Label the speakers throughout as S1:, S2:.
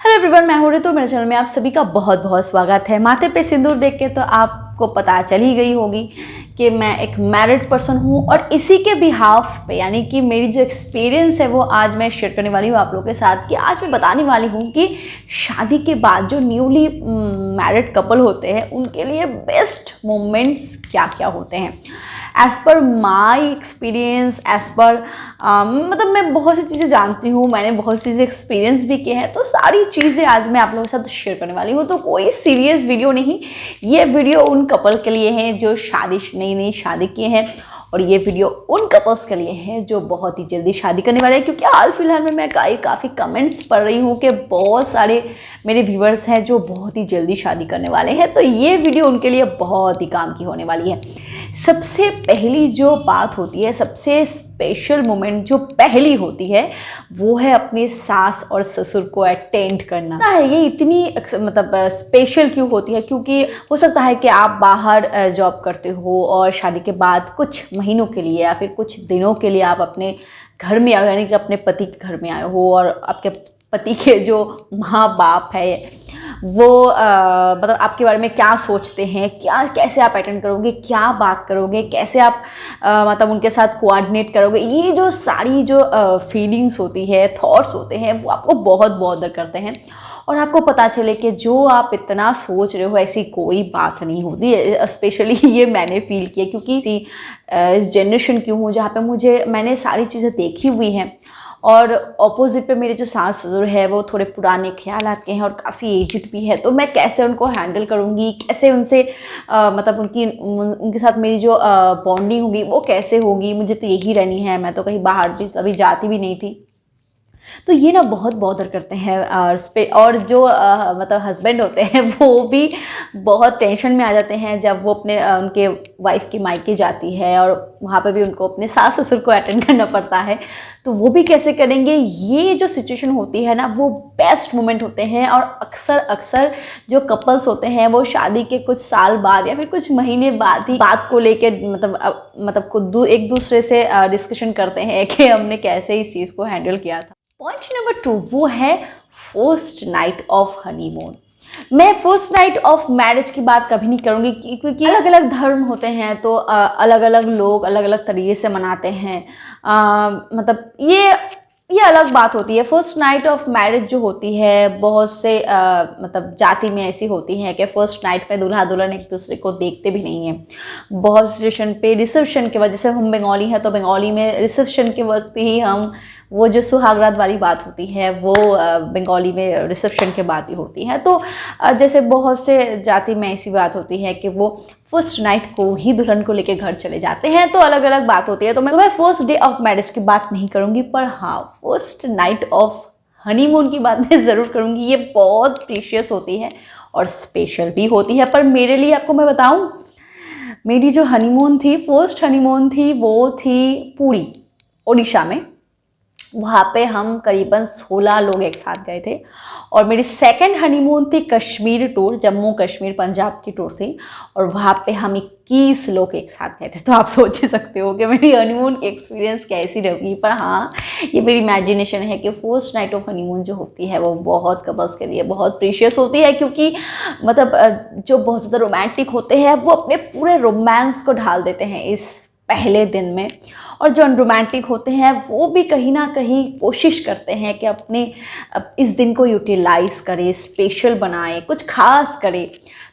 S1: Hello everyone, मैं हूँ रितु। मेरे चैनल में आप सभी का बहुत बहुत स्वागत है। माथे पे सिंदूर देख के तो आपको पता चल ही गई होगी कि मैं एक मैरिड पर्सन हूँ और इसी के बिहाफ पे यानी कि मेरी जो एक्सपीरियंस है वो आज मैं शेयर करने वाली हूँ आप लोगों के साथ। कि आज मैं बताने वाली हूँ कि शादी के बाद जो न्यूली मैरिड कपल होते हैं उनके लिए बेस्ट मोमेंट्स क्या क्या होते हैं। As per my experience, as per मतलब मैं बहुत सी चीज़ें जानती हूँ, मैंने बहुत सी चीज़ें एक्सपीरियंस भी किए हैं, तो सारी चीज़ें आज मैं आप लोगों के साथ शेयर करने वाली हूँ। तो कोई सीरियस वीडियो नहीं, ये वीडियो उन कपल के लिए है जो नई शादी किए हैं, और ये वीडियो उन कपल्स के लिए है जो बहुत ही जल्दी शादी करने वाले हैं। क्योंकि हाल फिलहाल में मैं काफ़ी कमेंट्स पढ़ रही हूँ कि बहुत सारे मेरे व्यूअर्स हैं जो बहुत ही जल्दी शादी करने वाले हैं, तो ये वीडियो उनके लिए बहुत ही काम की होने वाली है। सबसे पहली जो बात होती है, सबसे स्पेशल मोमेंट जो पहली होती है, वो है अपनी सास और ससुर को अटेंड करना। ये इतनी मतलब स्पेशल क्यों होती है? क्योंकि हो सकता है कि आप बाहर जॉब करते हो और शादी के बाद कुछ महीनों के लिए या फिर कुछ दिनों के लिए आप अपने घर में आए हो, यानी कि अपने पति के घर में आए हो, और आपके पति के जो माँ बाप है वो मतलब आपके बारे में क्या सोचते हैं, कैसे आप अटेंड करोगे, क्या बात करोगे, कैसे आप मतलब उनके साथ कोऑर्डिनेट करोगे। ये जो सारी जो फीलिंग्स होती है, थॉट्स होते हैं, वो आपको बहुत बॉदर करते हैं। और आपको पता चले कि जो आप इतना सोच रहे हो ऐसी कोई बात नहीं होती। स्पेशली ये मैंने फील किया क्योंकि इस जनरेशन की हूँ जहाँ पे मैंने सारी चीज़ें देखी हुई हैं, और ऑपोजिट पे मेरे जो सास ससुर है वो थोड़े पुराने ख्यालात के हैं और काफ़ी एजिड भी है। तो मैं कैसे उनको हैंडल करूँगी, कैसे उनसे मतलब उनके साथ मेरी जो बॉन्डिंग होगी वो कैसे होगी। मुझे तो यही रहनी है, मैं तो कहीं बाहर भी अभी जाती भी नहीं थी। तो ये ना बहुत बॉदर करते हैं। और जो मतलब हस्बैंड होते हैं वो भी बहुत टेंशन में आ जाते हैं जब वो उनके वाइफ की मायके जाती है और वहाँ पे भी उनको अपने सास ससुर को अटेंड करना पड़ता है। तो वो भी कैसे करेंगे। ये जो सिचुएशन होती है ना, वो बेस्ट मोमेंट होते हैं। और अक्सर जो कपल्स होते हैं वो शादी के कुछ साल बाद या फिर कुछ महीने बाद ही बात को लेके मतलब खुद एक दूसरे से डिस्कशन करते हैं कि हमने कैसे इस चीज़ को हैंडल किया था। पॉइंट नंबर 2 वो है फर्स्ट नाइट ऑफ हनीमून। मैं फर्स्ट नाइट ऑफ मैरिज की बात कभी नहीं करूँगी क्योंकि अलग अलग धर्म होते हैं, तो अलग अलग लोग अलग अलग तरीके से मनाते हैं। मतलब ये अलग बात होती है। फर्स्ट नाइट ऑफ मैरिज जो होती है, बहुत से मतलब जाति में ऐसी होती है कि फर्स्ट नाइट पे दूल्हा दुल्हन एक दूसरे को देखते भी नहीं है। बहुत सिचुएशन पे रिसेप्शन के वजह से, हम बंगाली हैं तो बंगाली में रिसेप्शन के वक्त ही हम वो जो सुहागरात वाली बात होती है वो बंगाली में रिसेप्शन के बाद ही होती है। तो जैसे बहुत से जाति में ऐसी बात होती है कि वो फर्स्ट नाइट को ही दुल्हन को लेके घर चले जाते हैं, तो अलग अलग बात होती है। तो मैं फर्स्ट डे ऑफ मैरिज की बात नहीं करूँगी, पर हाँ फर्स्ट नाइट ऑफ हनीमून की बात मैं ज़रूर करूँगी। ये बहुत प्रीशियस होती है और स्पेशल भी होती है। पर मेरे लिए आपको मैं बताऊँ, मेरी जो हनीमून थी, फर्स्ट हनीमून थी, वो थी पुरी, उड़ीसा में। वहाँ पे हम करीबन 16 लोग एक साथ गए थे। और मेरी सेकंड हनीमून थी कश्मीर टूर, जम्मू कश्मीर पंजाब की टूर थी, और वहाँ पे हम 21 लोग एक साथ गए थे। तो आप सोच ही सकते हो कि मेरी हनीमून की एक्सपीरियंस कैसी रहेगी। पर हाँ, ये मेरी इमेजिनेशन है कि फर्स्ट नाइट ऑफ हनीमून जो होती है वो बहुत कपल्स के लिए बहुत प्रीशियस होती है। क्योंकि मतलब जो बहुत ज़्यादा रोमांटिक होते हैं वो अपने पूरे रोमांस को ढाल देते हैं इस पहले दिन में, और जो अनरोमांटिक होते हैं वो भी कहीं ना कहीं कोशिश करते हैं कि अपने इस दिन को यूटिलाइज करें, स्पेशल बनाएं, कुछ खास करें।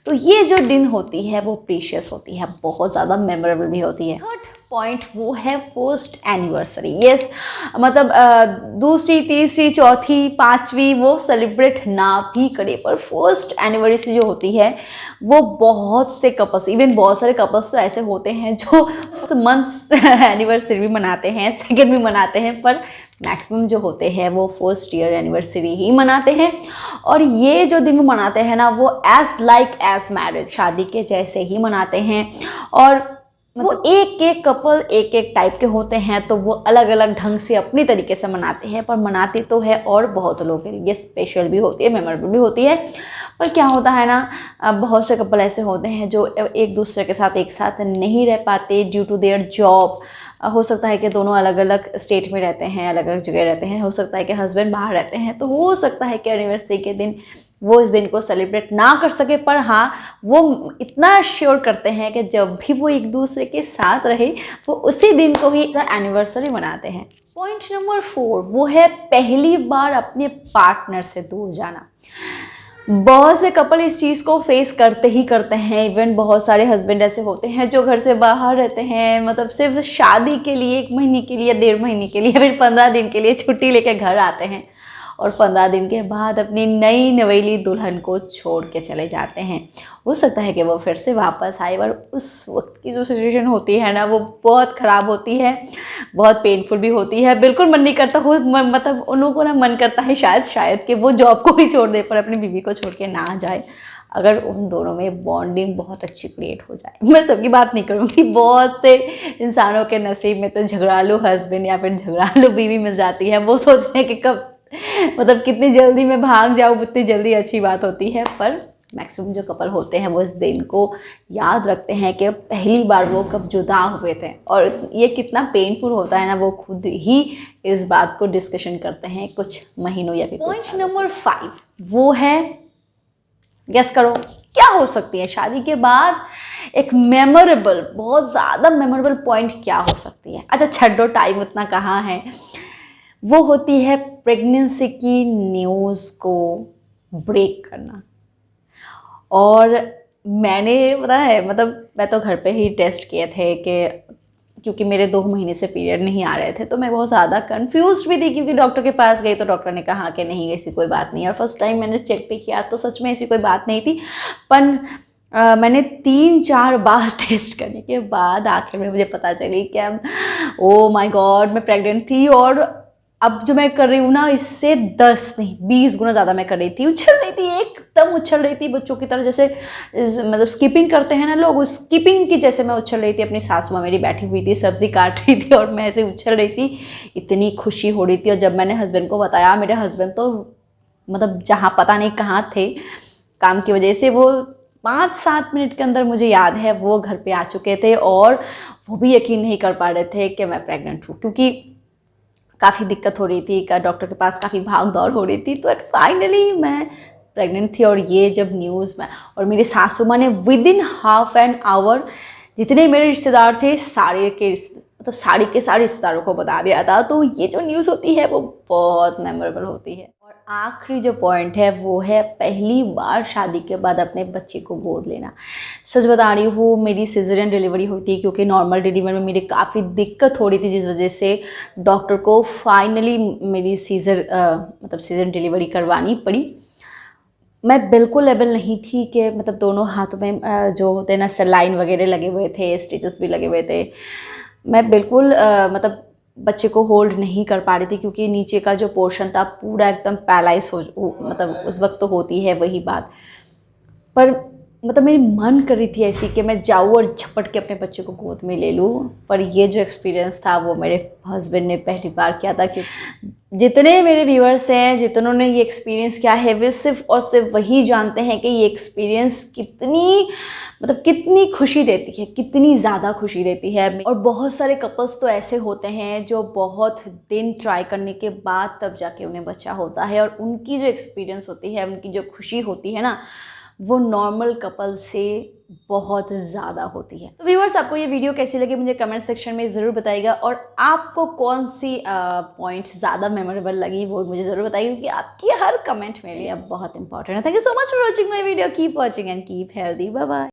S1: तो ये जो दिन होती है वो प्रीशियस होती है, बहुत ज़्यादा मेमोरेबल भी होती है। थर्ड पॉइंट वो है फर्स्ट एनिवर्सरी। यस, मतलब दूसरी, तीसरी, चौथी, पांचवी वो सेलिब्रेट ना भी करे, पर फर्स्ट एनिवर्सरी जो होती है वो बहुत से कपल्स, इवन बहुत सारे कपल्स तो ऐसे होते हैं जो मंथ एनिवर्सरी भी मनाते हैं, सेकेंड भी मनाते हैं, पर मैक्सिमम जो होते हैं वो फर्स्ट ईयर एनिवर्सरी ही मनाते हैं। और ये जो दिन मनाते हैं ना, वो एज मैरिज, शादी के जैसे ही मनाते हैं। और वो एक एक कपल एक एक टाइप के होते हैं, तो वो अलग अलग ढंग से अपनी तरीके से मनाते हैं, पर मनाते तो है और बहुत लोगों के लिए स्पेशल भी होती है, मेमोरेबल भी होती है। पर क्या होता है ना, बहुत से कपल ऐसे होते हैं जो एक दूसरे के साथ एक साथ नहीं रह पाते ड्यू टू देयर जॉब, हो सकता है कि दोनों अलग अलग स्टेट में रहते हैं, अलग अलग जगह रहते हैं, हो सकता है कि हस्बैंड बाहर रहते हैं, तो हो सकता है कि एनिवर्सरी के दिन वो इस दिन को सेलिब्रेट ना कर सके, पर हाँ वो इतना श्योर करते हैं कि जब भी वो एक दूसरे के साथ रहे वो उसी दिन को ही एनिवर्सरी मनाते हैं। पॉइंट नंबर 4 वो है पहली बार अपने पार्टनर से दूर जाना। बहुत से कपल इस चीज़ को फेस करते ही करते हैं। इवन बहुत सारे हस्बैंड ऐसे होते हैं जो घर से बाहर रहते हैं, मतलब सिर्फ शादी के लिए 1 महीने के लिए, 1.5 महीने के लिए, फिर 15 दिन के लिए छुट्टी लेके घर आते हैं और 15 दिन के बाद अपनी नई नवेली दुल्हन को छोड़ के चले जाते हैं। हो सकता है कि वो फिर से वापस आए, और उस वक्त की जो सिचुएशन होती है ना वो बहुत ख़राब होती है, बहुत पेनफुल भी होती है। बिल्कुल मन नहीं करता हो, मतलब उन लोगों को ना मन करता है शायद कि वो जॉब को ही छोड़ दे पर अपनी बीवी को छोड़ के ना जाए, अगर उन दोनों में बॉन्डिंग बहुत अच्छी क्रिएट हो जाए। मैं सबकी बात नहीं करूँगी, बहुत से इंसानों के नसीब में तो झगड़ालू हस्बैंड या फिर झगड़ालू बीवी मिल जाती है। वो सोचते हैं कि कब, मतलब कितनी जल्दी मैं भाग जाऊँ उतनी जल्दी अच्छी बात होती है, पर मैक्सिमम जो कपल होते हैं वो इस दिन को याद रखते हैं कि पहली बार वो कब जुदा हुए थे, और ये कितना पेनफुल होता है ना, वो खुद ही इस बात को डिस्कशन करते हैं कुछ महीनों या फिर। पॉइंट नंबर 5 वो है, गेस करो क्या हो सकती है शादी के बाद एक मेमोरेबल, बहुत ज़्यादा मेमोरेबल पॉइंट क्या हो सकती है। अच्छा छड्डो, टाइम उतना कहाँ है, वो होती है प्रेगनेंसी की न्यूज़ को ब्रेक करना। और मैंने पता है, मतलब मैं तो घर पे ही टेस्ट किए थे कि क्योंकि मेरे 2 महीने से पीरियड नहीं आ रहे थे, तो मैं बहुत ज़्यादा कंफ्यूज्ड भी थी, क्योंकि डॉक्टर के पास गई तो डॉक्टर ने कहा कि नहीं ऐसी कोई बात नहीं। और फर्स्ट टाइम मैंने चेक भी किया तो सच में ऐसी कोई बात नहीं थी, पर मैंने 3-4 बार टेस्ट करने के बाद आखिर में मुझे पता चली कि ओ माय गॉड मैं प्रेग्नेंट थी। और अब जो मैं कर रही हूँ ना, इससे 10 नहीं 20 गुना ज़्यादा मैं कर रही थी, उछल रही थी, एकदम उछल रही थी बच्चों की तरह, जैसे मतलब स्किपिंग करते हैं ना लोग, उस स्किपिंग की जैसे मैं उछल रही थी। अपनी सासू माँ मेरी बैठी हुई थी, सब्ज़ी काट रही थी और मैं ऐसे उछल रही थी, इतनी खुशी हो रही थी। और जब मैंने हस्बैंड को बताया, मेरे हस्बैंड तो मतलब जहाँ पता नहीं कहाँ थे काम की वजह से, वो 5-7 मिनट के अंदर मुझे याद है वो घर पे आ चुके थे, और वो भी यकीन नहीं कर पा रहे थे कि मैं प्रेग्नेंट हूँ, क्योंकि काफ़ी दिक्कत हो रही थी, डॉक्टर के पास काफ़ी भाग दौड़ हो रही थी। तो फाइनली मैं प्रेग्नेंट थी, और ये जब न्यूज़ में, और मेरी सासू माँ ने विदिन हाफ एन आवर जितने मेरे रिश्तेदार थे सारे के मतलब सारे के सारे रिश्तेदारों को बता दिया था। तो ये जो न्यूज़ होती है वो बहुत मेमोरेबल होती है। और आखिरी जो पॉइंट है वो है पहली बार शादी के बाद अपने बच्चे को गोद लेना। सच बता रही हूँ, मेरी सिजेरियन डिलीवरी हुई थी, क्योंकि नॉर्मल डिलीवरी में मेरी काफ़ी दिक्कत हो रही थी, जिस वजह से डॉक्टर को फाइनली मेरी सीजर डिलीवरी करवानी पड़ी। मैं बिल्कुल एबल नहीं थी कि मतलब दोनों हाथों में जो होते हैं ना सलाइन वगैरह लगे हुए थे, स्टिचेस भी लगे हुए थे, मैं बिल्कुल मतलब बच्चे को होल्ड नहीं कर पा रही थी, क्योंकि नीचे का जो पोर्शन था पूरा एकदम पैरालाइज हो मतलब उस वक्त तो होती है वही बात। पर मतलब मेरी मन कर रही थी ऐसी कि मैं जाऊँ और झपट के अपने बच्चे को गोद में ले लूँ। पर ये जो एक्सपीरियंस था वो मेरे हस्बैंड ने पहली बार किया था। कि जितने मेरे व्यूअर्स हैं, जितनों ने ये एक्सपीरियंस किया है, वे सिर्फ और सिर्फ वही जानते हैं कि ये एक्सपीरियंस कितनी खुशी देती है, कितनी ज़्यादा खुशी देती है। और बहुत सारे कपल्स तो ऐसे होते हैं जो बहुत दिन ट्राई करने के बाद तब जाके उन्हें बच्चा होता है, और उनकी जो एक्सपीरियंस होती है, उनकी जो खुशी होती है ना, वो नॉर्मल कपल से बहुत ज़्यादा होती है। तो व्यूअर्स, आपको ये वीडियो कैसी लगी मुझे कमेंट सेक्शन में ज़रूर बताइएगा, और आपको कौन सी पॉइंट ज़्यादा मेमोरेबल लगी वो मुझे ज़रूर बताइए, क्योंकि आपकी हर कमेंट मेरे लिए अब बहुत इंपॉर्टेंट है। Thank you so much for watching my video. Keep watching and keep healthy. Bye bye.